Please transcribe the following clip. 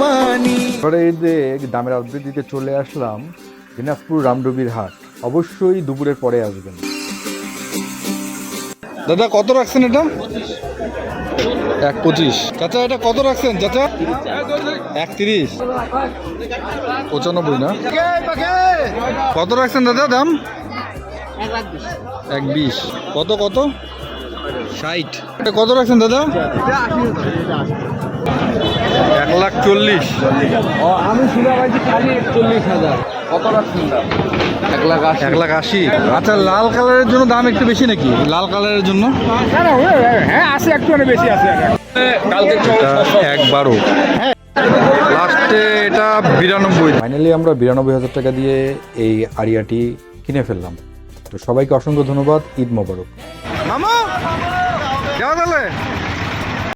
মানি। এই যে দামের আপডেট দিতে চলে আসলাম দিনাজপুর রামডুবির হাট। অবশ্যই দুপুরের পরে আসবেন। দাদা কত রাখছেন এটা? 1.25। চাচা এটা কত রাখছেন চাচা? 1.30। 95 না? কত রাখছেন দাদা দাম? 1.20। কত কত? 60। এটা কত রাখছেন দাদা? 1,40,000। আমি শুনে পাইছি খালি 41,000। কত রাখছেন দাম? 1,80,000। আচ্ছা, লাল কালারের জন্য দাম একটু বেশি নাকি? লাল কালারের জন্য হ্যাঁ আছে, একটু বেশি আছে। কালকে 1,12। লাস্টে এটা 92। ফাইনালি আমরা 92,000 টাকা দিয়ে এই আরিয়াটি কিনে ফেললাম। তো সবাইকে অসংখ্য ধন্যবাদ। ঈদ মোবারক। মামা, যাও তাহলে।